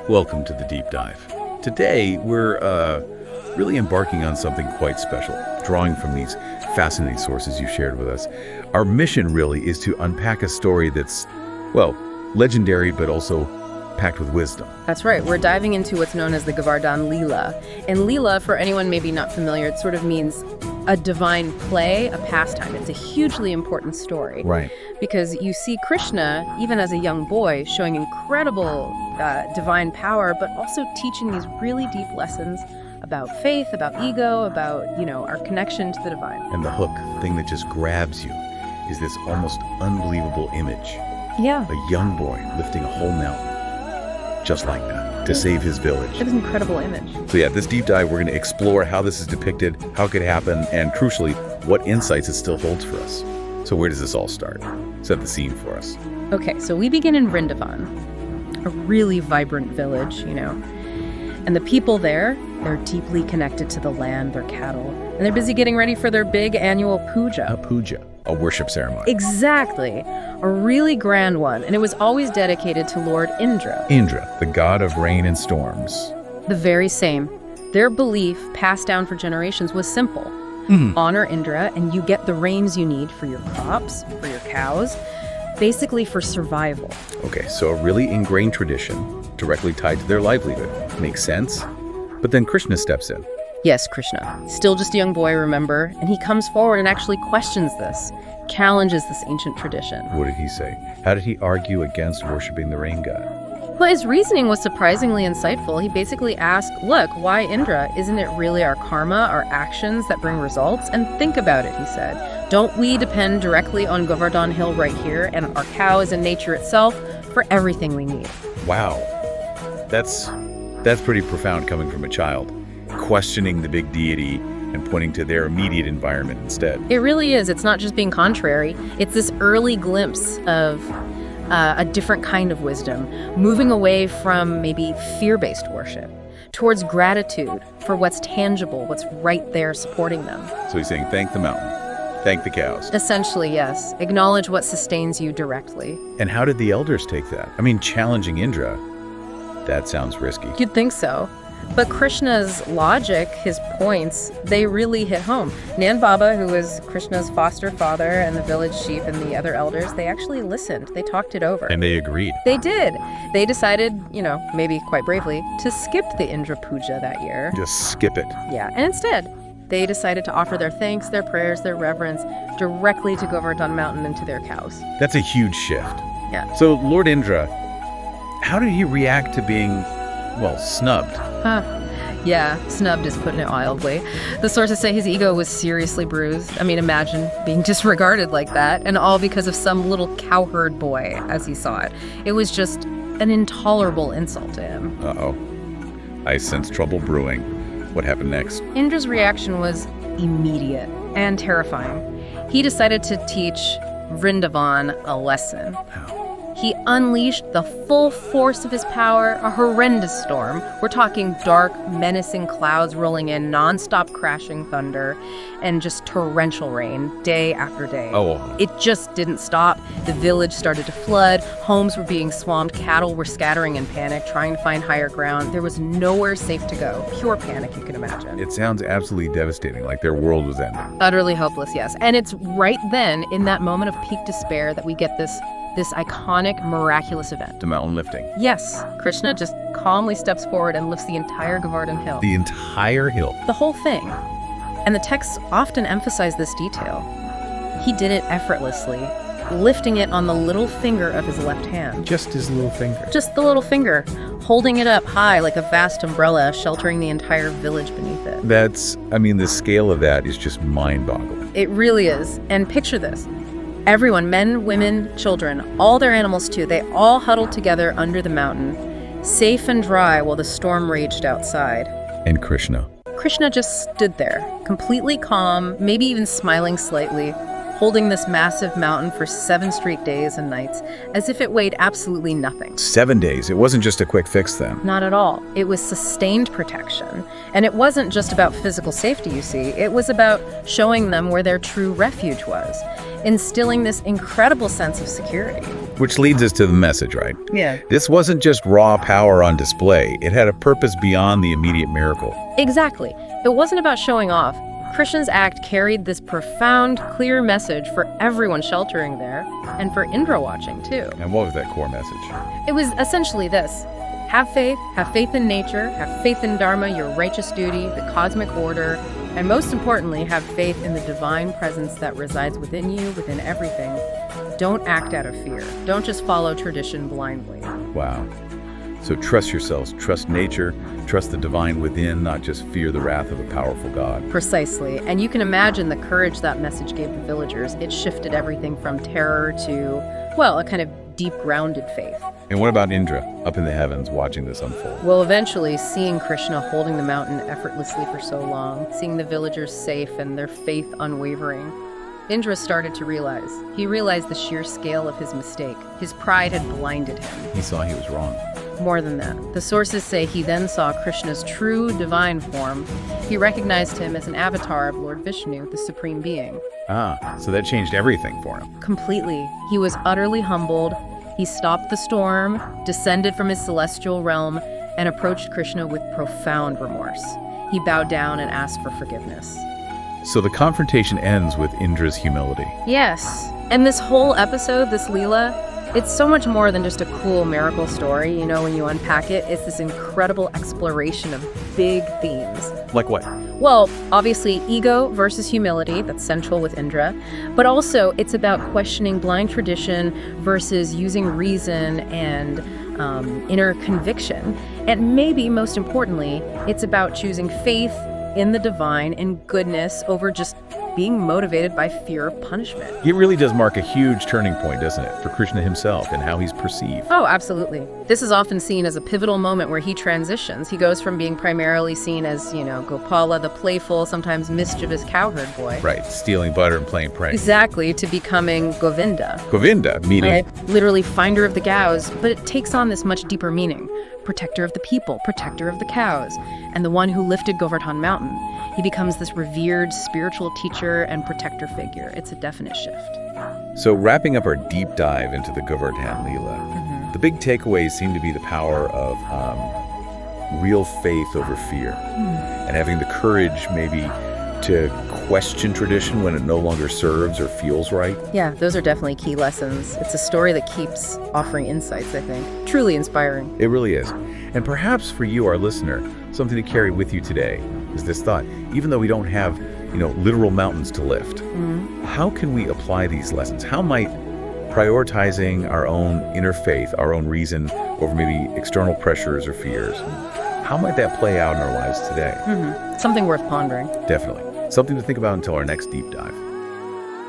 Welcome to the Deep Dive. Today, we're really embarking on something quite special, drawing from these fascinating sources you shared with us. Our mission really is to unpack a story that's, well, legendary, but also packed with wisdom. That's right. We're diving into what's known as the Govardhan Leela. And Leela, for anyone maybe not familiar, it sort of means a divine play, a pastime. It's a hugely important story. Right. Because you see Krishna, even as a young boy, showing incredible divine power, but also teaching these really deep lessons about faith, about ego, about, our connection to the divine. And the hook, the thing that just grabs you, is this almost unbelievable image. Yeah. A young boy lifting a whole mountain, just like that, to save his village. It was an incredible image. So yeah, this deep dive, we're going to explore how this is depicted, how it could happen, and crucially, what insights it still holds for us. So where does this all start? Set the scene for us. Okay, so we begin in Vrindavan, a really vibrant village, And the people there, they're deeply connected to the land, their cattle, and they're busy getting ready for their big annual puja. A puja, a worship ceremony. Exactly. A really grand one, and it was always dedicated to Lord Indra. Indra, the god of rain and storms. The very same. Their belief, passed down for generations, was simple. Honor Indra, and you get the rains you need for your crops, for your cows, basically for survival. Okay, so a really ingrained tradition, directly tied to their livelihood. Makes sense. But then Krishna steps in. Yes, Krishna. Still just a young boy, remember? And he comes forward and actually questions this, challenges this ancient tradition. What did he say? How did he argue against worshiping the rain god? Well, his reasoning was surprisingly insightful. He basically asked, look, why Indra? Isn't it really our karma, our actions that bring results? And think about it, he said. Don't we depend directly on Govardhan Hill right here and our cows and nature itself for everything we need? Wow. That's pretty profound coming from a child, questioning the big deity and pointing to their immediate environment instead. It really is. It's not just being contrary. It's this early glimpse of a different kind of wisdom, moving away from maybe fear-based worship towards gratitude for what's tangible, what's right there supporting them. So he's saying, thank the mountain, thank the cows. Essentially, yes. Acknowledge what sustains you directly. And how did the elders take that? I mean, challenging Indra, that sounds risky. You'd think so. But Krishna's logic, his points, they really hit home. Nand Baba, who was Krishna's foster father, and the village chief and the other elders, they actually listened. They talked it over. And they agreed. They did. They decided, maybe quite bravely, to skip the Indra Puja that year. Just skip it. Yeah, and instead, they decided to offer their thanks, their prayers, their reverence directly to Govardhan Mountain and to their cows. That's a huge shift. Yeah. So Lord Indra, how did he react to being, snubbed? Yeah, snubbed is putting it mildly. The sources say his ego was seriously bruised. I mean, imagine being disregarded like that, and all because of some little cowherd boy, as he saw it. It was just an intolerable insult to him. Uh-oh. I sense trouble brewing. What happened next? Indra's reaction was immediate and terrifying. He decided to teach Vrindavan a lesson. How? He unleashed the full force of his power, a horrendous storm. We're talking dark, menacing clouds rolling in, nonstop crashing thunder, and just torrential rain day after day. Oh. It just didn't stop. The village started to flood, homes were being swamped, cattle were scattering in panic, trying to find higher ground. There was nowhere safe to go. Pure panic, you can imagine. It sounds absolutely devastating, like their world was ending. Utterly hopeless, yes. And it's right then, in that moment of peak despair, that we get this iconic, miraculous event. The mountain lifting. Yes, Krishna just calmly steps forward and lifts the entire Govardhan Hill. The entire hill. The whole thing. And the texts often emphasize this detail. He did it effortlessly, lifting it on the little finger of his left hand. Just his little finger. Just the little finger, holding it up high like a vast umbrella, sheltering the entire village beneath it. The scale of that is just mind-boggling. It really is. And picture this. Everyone, men, women, children, all their animals too, they all huddled together under the mountain, safe and dry while the storm raged outside. And Krishna. Krishna just stood there, completely calm, maybe even smiling slightly, holding this massive mountain for 7 straight days and nights, as if it weighed absolutely nothing. 7 days. It wasn't just a quick fix then. Not at all. It was sustained protection. And it wasn't just about physical safety, you see. It was about showing them where their true refuge was, instilling this incredible sense of security. Which leads us to the message, right? Yeah. This wasn't just raw power on display. It had a purpose beyond the immediate miracle. Exactly. It wasn't about showing off. Krishna's act carried this profound, clear message for everyone sheltering there, and for Indra watching, too. And what was that core message? It was essentially this. Have faith in nature, have faith in Dharma, your righteous duty, the cosmic order, and most importantly, have faith in the divine presence that resides within you, within everything. Don't act out of fear. Don't just follow tradition blindly. Wow. So trust yourselves, trust nature, trust the divine within, not just fear the wrath of a powerful God. Precisely. And you can imagine the courage that message gave the villagers. It shifted everything from terror to, well, a kind of deep grounded faith. And what about Indra, up in the heavens, watching this unfold? Well, eventually, seeing Krishna holding the mountain effortlessly for so long, seeing the villagers safe and their faith unwavering, Indra started to realize. He realized the sheer scale of his mistake. His pride had blinded him. He saw he was wrong. More than that, the sources say he then saw Krishna's true divine form. He recognized him as an avatar of Lord Vishnu, the Supreme Being. Ah, so that changed everything for him. Completely. He was utterly humbled. He stopped the storm, descended from his celestial realm, and approached Krishna with profound remorse. He bowed down and asked for forgiveness. So the confrontation ends with Indra's humility. Yes. And this whole episode, this Leela, it's so much more than just a cool miracle story. You know, when you unpack it, it's this incredible exploration of big themes. Like what? Well, obviously, ego versus humility, that's central with Indra. But also, it's about questioning blind tradition versus using reason and inner conviction. And maybe, most importantly, it's about choosing faith in the divine and goodness over just being motivated by fear of punishment. It really does mark a huge turning point, doesn't it, for Krishna himself and how he's perceived. Oh, absolutely. This is often seen as a pivotal moment where he transitions. He goes from being primarily seen as, Gopala, the playful, sometimes mischievous cowherd boy. Right, stealing butter and playing pranks. Exactly, to becoming Govinda. Govinda, meaning? Right? Literally finder of the cows, but it takes on this much deeper meaning. Protector of the people, protector of the cows, and the one who lifted Govardhan Mountain. He becomes this revered spiritual teacher and protector figure. It's a definite shift. So wrapping up our deep dive into the Govardhan Leela, the big takeaways seem to be the power of real faith over fear and having the courage maybe to question tradition when it no longer serves or feels right. Yeah, those are definitely key lessons. It's a story that keeps offering insights, I think. Truly inspiring. It really is. And perhaps for you, our listener, something to carry with you today is this thought. Even though we don't have, literal mountains to lift, how can we apply these lessons? How might prioritizing our own inner faith, our own reason over maybe external pressures or fears, how might that play out in our lives today? Something worth pondering. Definitely. Something to think about until our next deep dive.